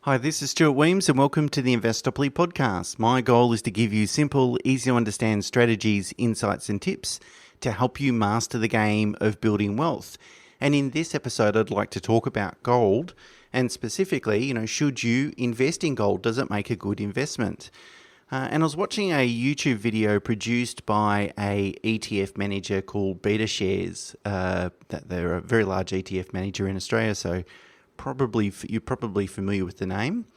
Hi, this is Stuart Weems and welcome to the Investopoly podcast. My goal is to give you simple, easy to understand strategies, insights and tips to help you master the game of building wealth. And in this episode, I'd like to talk about gold and specifically, should you invest in gold? Does it make a good investment? And I was watching a YouTube video produced by a ETF manager called BetaShares. They're a very large ETF manager in Australia, so you're probably familiar with the name.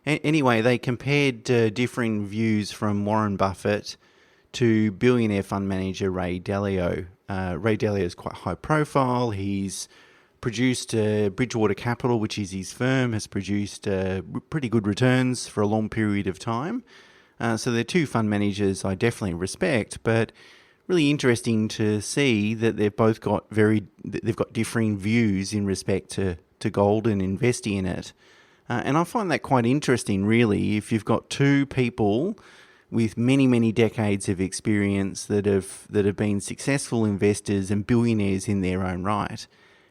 Anyway, they compared differing views from Warren Buffett to billionaire fund manager Ray Dalio. Ray Dalio is quite high profile. He's produced Bridgewater Capital, which is his firm, has produced pretty good returns for a long period of time. So they're two fund managers I definitely respect, but really interesting to see that they've got differing views in respect to gold and investing in it. And I find that quite interesting, really, if you've got two people with many, many decades of experience that have been successful investors and billionaires in their own right,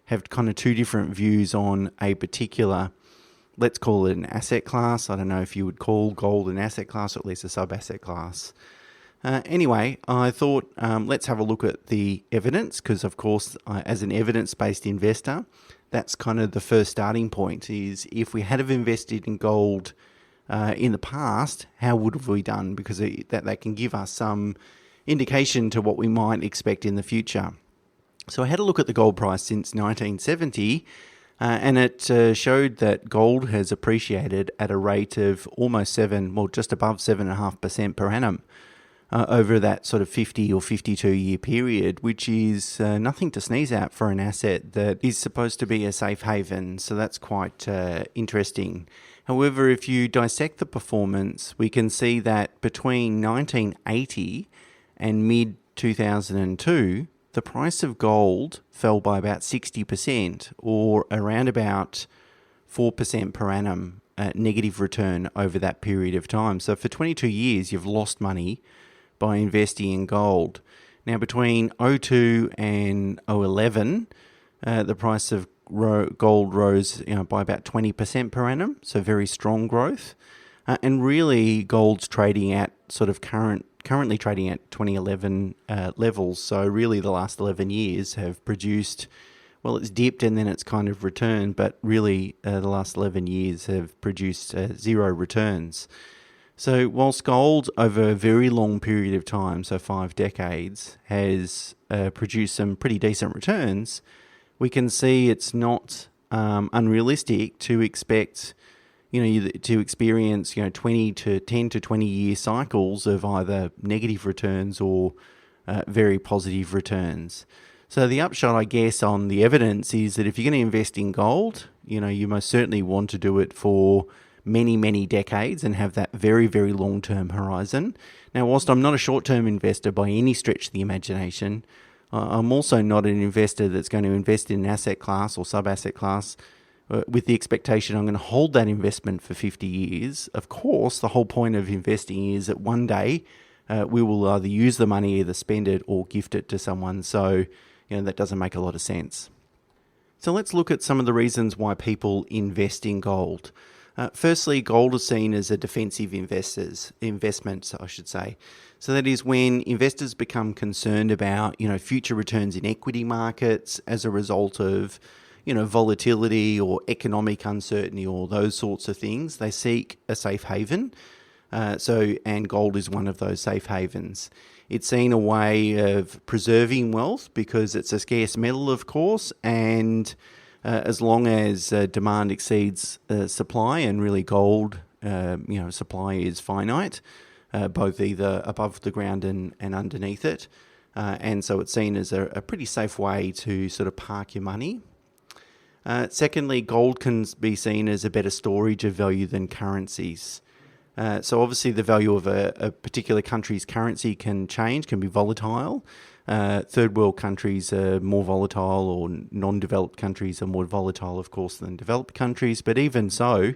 have kind of two different views on a particular, let's call it an asset class. I don't know if you would call gold an asset class or at least a sub-asset class. Anyway, I thought let's have a look at the evidence because, of course, as an evidence-based investor, that's kind of the first starting point is if we had have invested in gold in the past, how would have we done? Because that can give us some indication to what we might expect in the future. So I had a look at the gold price since 1970 and it showed that gold has appreciated at a rate of almost just above 7.5% per annum. Over that sort of 50 or 52 year period, which is nothing to sneeze at for an asset that is supposed to be a safe haven. So that's quite interesting. However, if you dissect the performance, we can see that between 1980 and mid-2002, the price of gold fell by about 60% or around about 4% per annum negative return over that period of time. So for 22 years, you've lost money by investing in gold. Now, between 2002 and 2011, the price of gold rose by about 20% per annum, so very strong growth. And really, gold's trading at sort of currently trading at 2011 levels. So really, the last 11 years have produced, well, it's dipped and then it's kind of returned, but really, the last 11 years have produced zero returns. So whilst gold over a very long period of time, so 5 decades, has produced some pretty decent returns, we can see it's not unrealistic to expect, to experience, 10 to 20 year cycles of either negative returns or very positive returns. So the upshot, I guess, on the evidence is that if you're going to invest in gold, you most certainly want to do it for many, many decades and have that very, very long-term horizon. Now, whilst I'm not a short-term investor by any stretch of the imagination, I'm also not an investor that's going to invest in an asset class or sub-asset class with the expectation I'm going to hold that investment for 50 years. Of course, the whole point of investing is that one day we will either use the money, either spend it or gift it to someone. So, that doesn't make a lot of sense. So let's look at some of the reasons why people invest in gold. Firstly, gold is seen as a defensive investment, I should say. So that is when investors become concerned about, future returns in equity markets as a result of, volatility or economic uncertainty or those sorts of things. They seek a safe haven. And gold is one of those safe havens. It's seen a way of preserving wealth because it's a scarce metal, of course, and as long as demand exceeds supply, and really gold, supply is finite, both either above the ground and underneath it. And so it's seen as a pretty safe way to sort of park your money. Secondly, gold can be seen as a better storage of value than currencies. So obviously the value of a particular country's currency can be volatile. Third world countries are more volatile, or non-developed countries are more volatile, of course, than developed countries. But even so,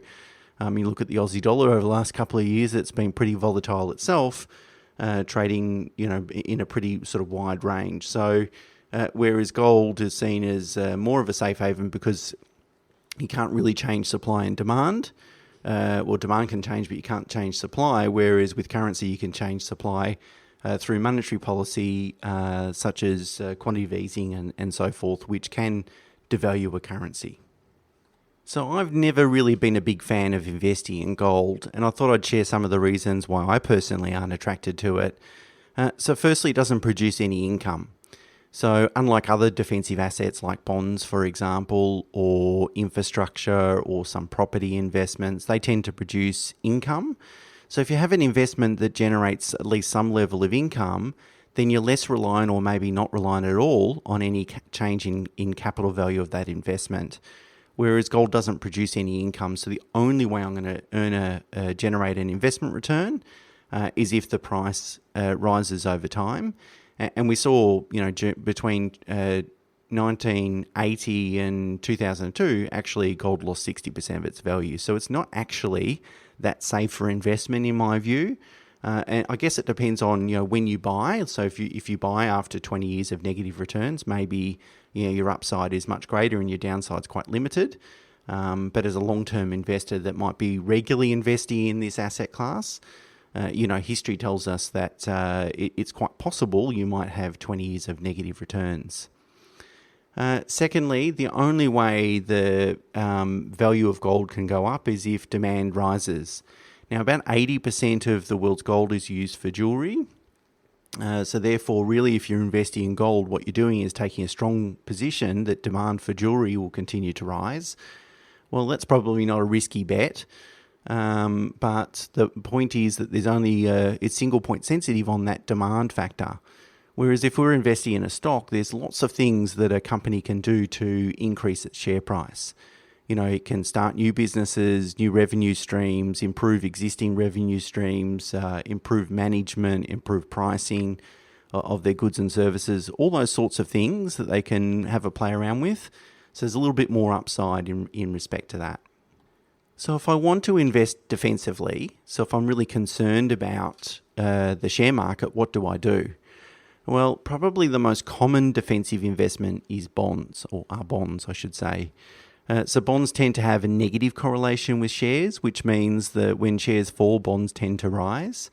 you look at the Aussie dollar over the last couple of years, it's been pretty volatile itself, trading, in a pretty sort of wide range. So whereas gold is seen as more of a safe haven because you can't really change supply and demand. demand can change, but you can't change supply, whereas with currency you can change supply through monetary policy, such as quantitative easing and so forth, which can devalue a currency. So I've never really been a big fan of investing in gold, and I thought I'd share some of the reasons why I personally aren't attracted to it. So firstly, it doesn't produce any income. So unlike other defensive assets like bonds, for example, or infrastructure or some property investments, they tend to produce income. So if you have an investment that generates at least some level of income, then you're less reliant, or maybe not reliant at all, on any change in capital value of that investment. Whereas gold doesn't produce any income, so the only way I'm going to generate an investment return is if the price rises over time. And we saw, between 1980 and 2002, actually gold lost 60% of its value. So it's not actually that safe for investment in my view. And I guess it depends on when you buy. So if you buy after 20 years of negative returns, maybe your upside is much greater and your downside's quite limited. But as a long-term investor that might be regularly investing in this asset class, history tells us that it's quite possible you might have 20 years of negative returns. Secondly, the only way the value of gold can go up is if demand rises. Now, about 80% of the world's gold is used for jewelry. So therefore, really, if you're investing in gold, what you're doing is taking a strong position that demand for jewelry will continue to rise. Well, that's probably not a risky bet. But the point is that there's only it's single point sensitive on that demand factor. Whereas if we're investing in a stock, there's lots of things that a company can do to increase its share price. It can start new businesses, new revenue streams, improve existing revenue streams, improve management, improve pricing of their goods and services, all those sorts of things that they can have a play around with. So there's a little bit more upside in respect to that. So if I want to invest defensively, so if I'm really concerned about the share market, what do I do? Well, probably the most common defensive investment is bonds, or are bonds, I should say. So bonds tend to have a negative correlation with shares, which means that when shares fall, bonds tend to rise.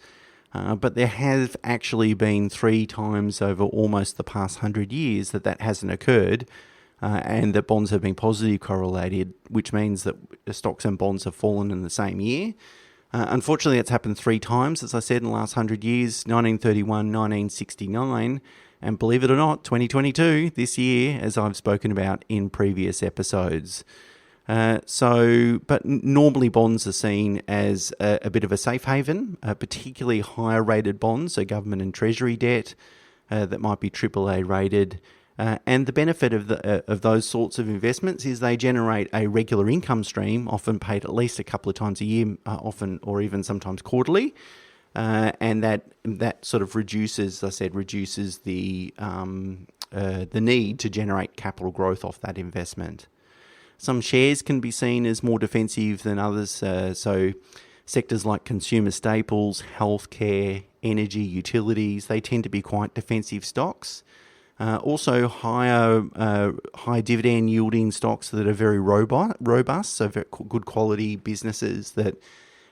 But there have actually been 3 times over almost the past 100 years that hasn't occurred, and that bonds have been positively correlated, which means that stocks and bonds have fallen in the same year. Unfortunately, it's happened 3 times, as I said, in the last 100 years, 1931, 1969, and believe it or not, 2022, this year, as I've spoken about in previous episodes. But normally bonds are seen as a bit of a safe haven, particularly higher rated bonds, so government and treasury debt that might be AAA rated. And the benefit of those sorts of investments is they generate a regular income stream, often paid at least a couple of times a year, often or even sometimes quarterly. And that sort of reduces the need to generate capital growth off that investment. Some shares can be seen as more defensive than others. So sectors like consumer staples, healthcare, energy, utilities, they tend to be quite defensive stocks. Also high dividend yielding stocks that are very robust, so very good quality businesses that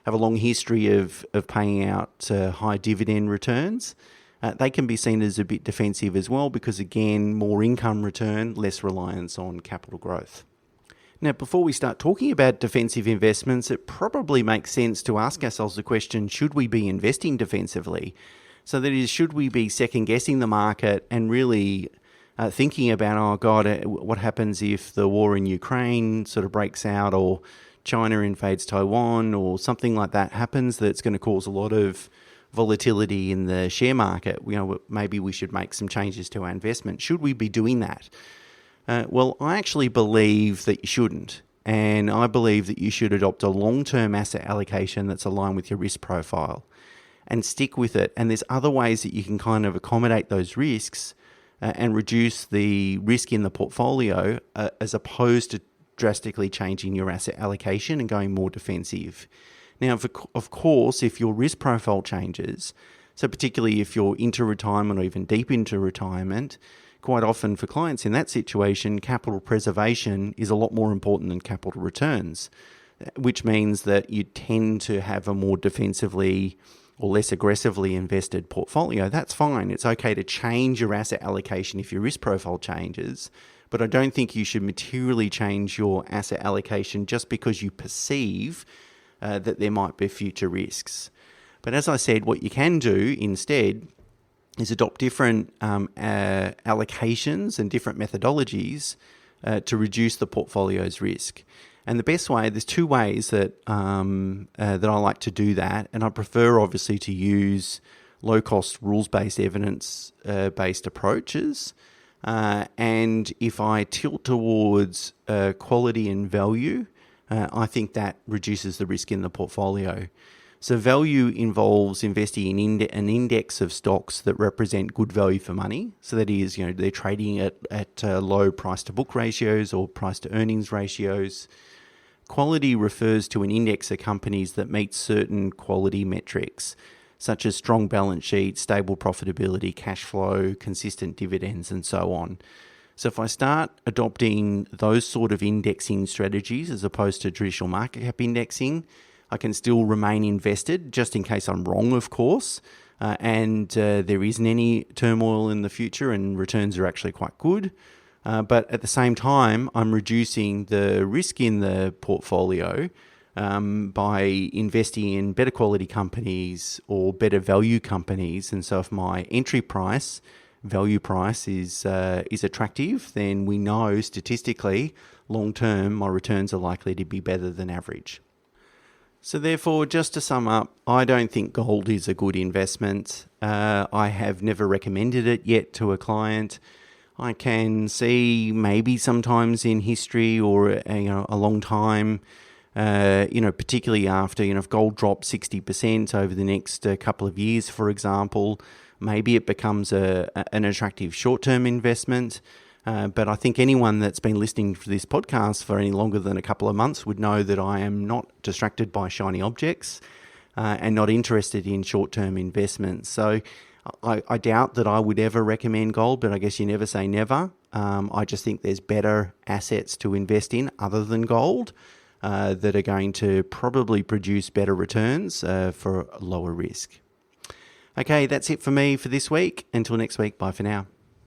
have a long history of paying out high dividend returns. They can be seen as a bit defensive as well because, again, more income return, less reliance on capital growth. Now, before we start talking about defensive investments, it probably makes sense to ask ourselves the question, should we be investing defensively? So that is, should we be second-guessing the market and really thinking about, oh God, what happens if the war in Ukraine sort of breaks out, or China invades Taiwan, or something like that happens that's going to cause a lot of volatility in the share market? Maybe we should make some changes to our investment. Should we be doing that? Well, I actually believe that you shouldn't. And I believe that you should adopt a long-term asset allocation that's aligned with your risk profile and stick with it. And there's other ways that you can kind of accommodate those risks and reduce the risk in the portfolio as opposed to drastically changing your asset allocation and going more defensive. Now, of course, if your risk profile changes, so particularly if you're into retirement or even deep into retirement, quite often for clients in that situation, capital preservation is a lot more important than capital returns. which means that you tend to have a more defensively or less aggressively invested portfolio. That's fine. It's okay to change your asset allocation if your risk profile changes, but I don't think you should materially change your asset allocation just because you perceive that there might be future risks. But as I said, what you can do instead is adopt different allocations and different methodologies to reduce the portfolio's risk. And the best way, there's two ways that I like to do that, and I prefer obviously to use low-cost rules-based evidence-based approaches. And if I tilt towards quality and value, I think that reduces the risk in the portfolio. So value involves investing in an index of stocks that represent good value for money. So that is, they're trading at low price-to-book ratios or price-to-earnings ratios. Quality refers to an index of companies that meet certain quality metrics, such as strong balance sheets, stable profitability, cash flow, consistent dividends, and so on. So if I start adopting those sort of indexing strategies as opposed to traditional market cap indexing, I can still remain invested, just in case I'm wrong, of course, and there isn't any turmoil in the future and returns are actually quite good. But at the same time, I'm reducing the risk in the portfolio by investing in better quality companies or better value companies. And so if my entry price, value price is attractive, then we know statistically, long term, my returns are likely to be better than average. So therefore, just to sum up, I don't think gold is a good investment. I have never recommended it yet to a client. I can see maybe sometimes in history or a long time, particularly after if gold drops 60% over the next couple of years, for example, maybe it becomes an attractive short-term investment. But I think anyone that's been listening to this podcast for any longer than a couple of months would know that I am not distracted by shiny objects and not interested in short-term investments. So I doubt that I would ever recommend gold, but I guess you never say never. I just think there's better assets to invest in other than gold that are going to probably produce better returns for lower risk. Okay, that's it for me for this week. Until next week, bye for now.